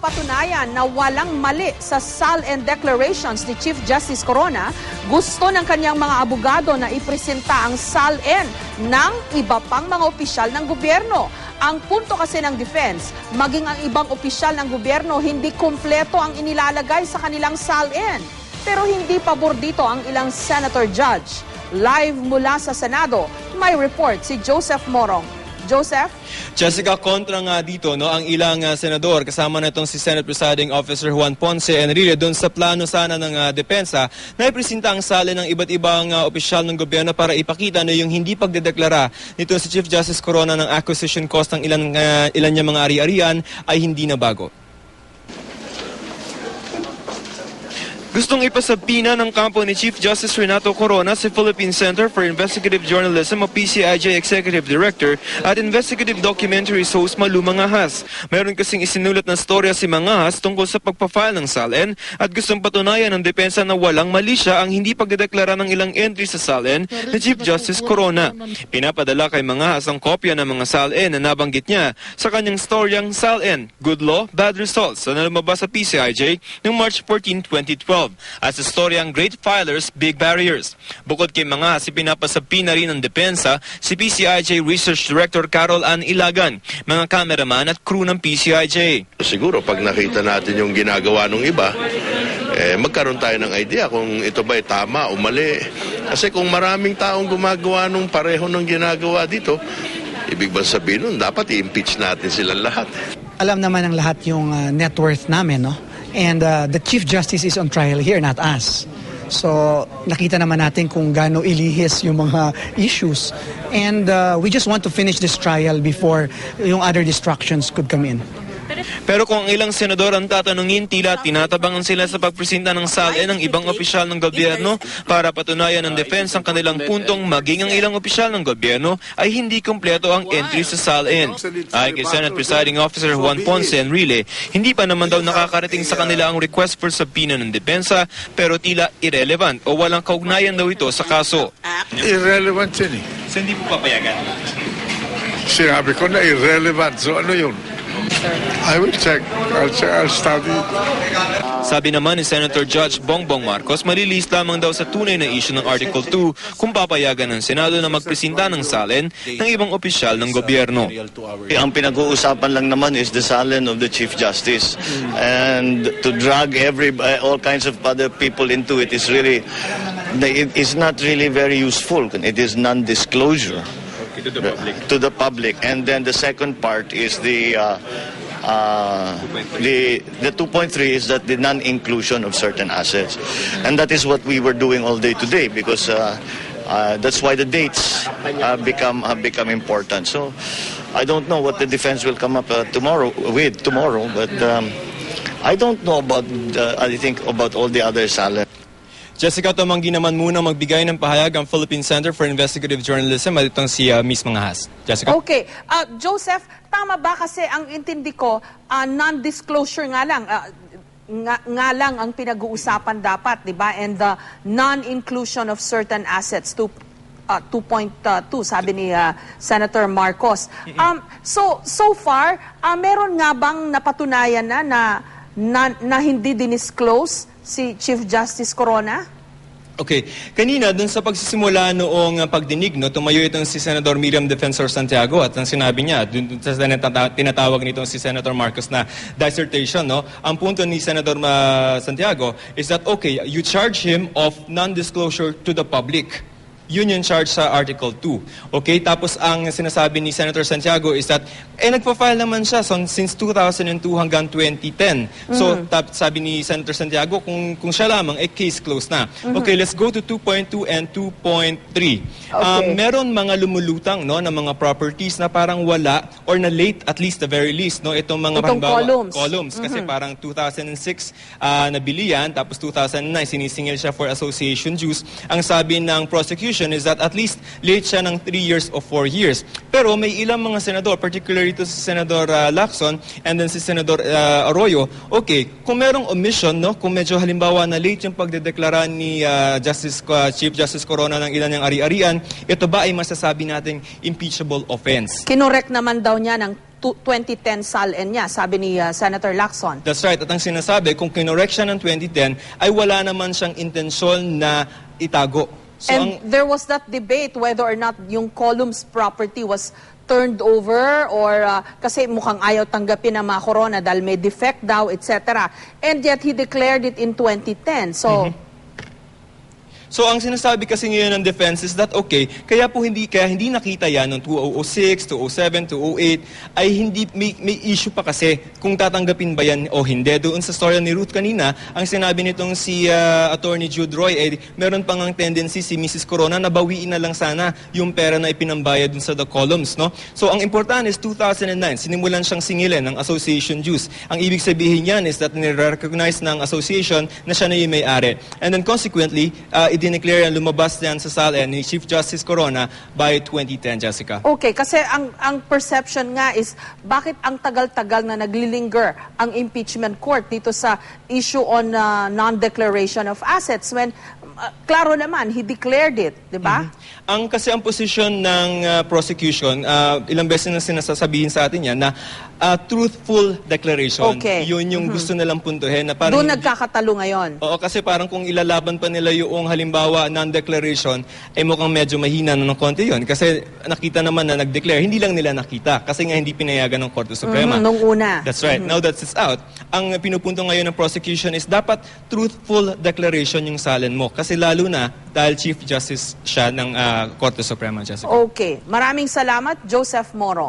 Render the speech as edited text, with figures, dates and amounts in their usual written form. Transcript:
mapatunayan na walang mali sa SALN declarations ni Chief Justice Corona, gusto ng kanyang mga abogado na ipresenta ang SALN ng iba pang mga opisyal ng gobyerno. Ang punto kasi ng defense, maging ang ibang opisyal ng gobyerno, hindi kumpleto ang inilalagay sa kanilang SALN. Pero hindi pabor dito ang ilang senator judge. Live mula sa Senado, may report si Joseph Morong. Joseph? Jessica, kontra nga dito ang ilang senador, kasama na itong si Senate Presiding Officer Juan Ponce Enrile, doon sa plano sana ng depensa na ipresenta ang SALN ng iba't ibang opisyal ng gobyerno para ipakita na yung hindi pagdedeklara nito si Chief Justice Corona ng acquisition cost ng ilan niya mga ari-arian ay hindi na bago. Gustong ipasabina ng kampo ni Chief Justice Renato Corona sa Philippine Center for Investigative Journalism o PCIJ Executive Director at Investigative Documentaries host Malu Mangahas. Meron kasing isinulat na storya si Mangahas tungkol sa pagpafile ng SALN at gustong patunayan ng depensa na walang mali siya ang hindi pagdedeklara ng ilang entry sa SALN ni Chief Justice Corona. Pinapadala kay Mangahas ang kopya ng mga SALN na nabanggit niya sa kanyang storyang SALN, Good Law, Bad Results na lumabas sa PCIJ noong March 14, 2012. At sa storyang Great Filers, Big Barriers. Bukod kay Mangahas, pinapasabi na rin ng depensa si PCIJ Research Director Carol Ann Ilagan, mga cameraman at crew ng PCIJ. Siguro pag nakita natin yung ginagawa ng iba, magkaroon tayo ng idea kung ito ba ay tama o mali. Kasi kung maraming taong gumagawa ng pareho ng ginagawa dito, ibig ba sabihin nun, dapat i-impeach natin silang lahat. Alam naman ng lahat yung net worth namin, no? And the Chief Justice is on trial here, not us. So nakita naman natin kung gaano ilihis yung mga issues. And we just want to finish this trial before yung other distractions could come in. Pero kung ang ilang senador ang tatanungin, tila tinatabangan sila sa pagpresenta ng SALN ng ibang opisyal ng gobyerno para patunayan ng defense ang kanilang puntong maging ang ilang opisyal ng gobyerno ay hindi kumpleto ang entry sa SALN. Ayon kay Senate Presiding Officer Juan Ponce Enrile, hindi pa naman daw nakakarating sa kanila ang request for subpoena ng depensa pero tila irrelevant o walang kaugnayan daw ito sa kaso. Irrelevant yun eh. So hindi po papayagan? Sinabi ko na irrelevant. So ano yun? I will check. I'll study. Sabi naman ni Senator Judge Bongbong Marcos, malilis lamang daw sa tunay na issue ng Article 2 kung papayagan ng Senado na magpresenta ng SALN ng ibang opisyal ng gobyerno. Ang pinag-uusapan lang naman is the SALN of the Chief Justice. And to drag all kinds of other people into it is really, it is not really very useful. It is non-disclosure. To the public. And then the second part is the 2.3 is that the non-inclusion of certain assets. And that is what we were doing all day today because that's why the dates have become important. So I don't know what the defense will come up tomorrow, but I don't know about I think about all the other SALN. Jessica, tumanggi naman muna magbigay ng pahayag ang Philippine Center for Investigative Journalism at itong si Ms. Mangahas. Jessica? Okay. Joseph, tama ba kasi ang intindi ko, non-disclosure nga lang, nga lang ang pinag-uusapan dapat, di ba? And the non-inclusion of certain assets, 2.2, sabi ni Senator Marcos. So far, meron nga bang napatunayan na hindi dinisclose si Chief Justice Corona? Okay. Kanina, dun sa pagsisimula noong pagdinig, tumayo itong si Senador Miriam Defensor Santiago at ang sinabi niya, dun sa tinatawag nitong si Senator Marcos na dissertation, ang punto ni Senator Santiago is that, okay, you charge him of non-disclosure to the public. Yun yung charge sa Article 2. Okay? Tapos ang sinasabi ni Senator Santiago is that, nagpa-file naman siya since 2002 hanggang 2010. So, sabi ni Senator Santiago, kung siya lamang, case closed na. Okay, let's go to 2.2 and 2.3. Okay. Meron mga lumulutang na mga properties na parang wala or na late, at least the very least, itong mga columns. Kasi parang 2006 nabili yan, tapos 2009 sinisingil siya for association dues. Ang sabi ng prosecution is that at least late siya ng 3 years or 4 years. Pero may ilang mga senador, particularly ito si Senador Lacson and then si Senador Arroyo, okay, kung merong omission, kung medyo halimbawa na late yung pagdedeklara ni Chief Justice Corona ng ilan niyang ari-arian, ito ba ay masasabi nating impeachable offense? Kinorek naman daw niya ng 2010 SALN niya, sabi ni Senator Lacson. That's right. At ang sinasabi, kung kinorek siya ng 2010, ay wala naman siyang intensyon na itago. So, And there was that debate whether or not yung columns property was turned over or kasi mukhang ayaw tanggapin ng mga Corona dahil may defect daw, etc. And yet he declared it in 2010. So ang sinasabi kasi ngayon ng defense is that okay, kaya hindi nakita yan noong 2006, 2007, 2008 ay hindi may issue pa kasi kung tatanggapin ba yan o hindi. Doon sa story ni Ruth kanina, ang sinabi nitong si Attorney Jude Roy ay meron pang ang tendency si Mrs. Corona na bawiin na lang sana yung pera na ipinambayad dun sa the columns, no? So ang importante is 2009, sinimulan siyang singilin ng association dues. Ang ibig sabihin yan is that nire-recognize ng association na siya na yung may-ari. And then consequently, dineclare ang lumabas yan sa SALN ni Chief Justice Corona by 2010, Jessica. Okay, kasi ang perception nga is bakit ang tagal-tagal na naglilinger ang impeachment court dito sa issue on non-declaration of assets when klaro naman, he declared it, di ba? Ang posisyon ng prosecution, ilang beses na sinasabihin sa atin yan na truthful declaration. Okay. Yun yung gusto nilang puntuhin. Na parang Doon nagkakatalo ngayon. Oo, kasi parang kung ilalaban pa nila yung halimbawa non-declaration, ay mukhang medyo mahina na ng konti yun. Kasi nakita naman na nag-declare, hindi lang nila nakita. Kasi nga hindi pinayagan ng Korte Suprema. Nung una. That's right. Now that it's out, ang pinupunto ngayon ng prosecution is dapat truthful declaration yung SALN mo. Kasi lalo na dahil Chief Justice siya ng Korte Suprema, Jessica. Okay. Maraming salamat, Joseph Moro.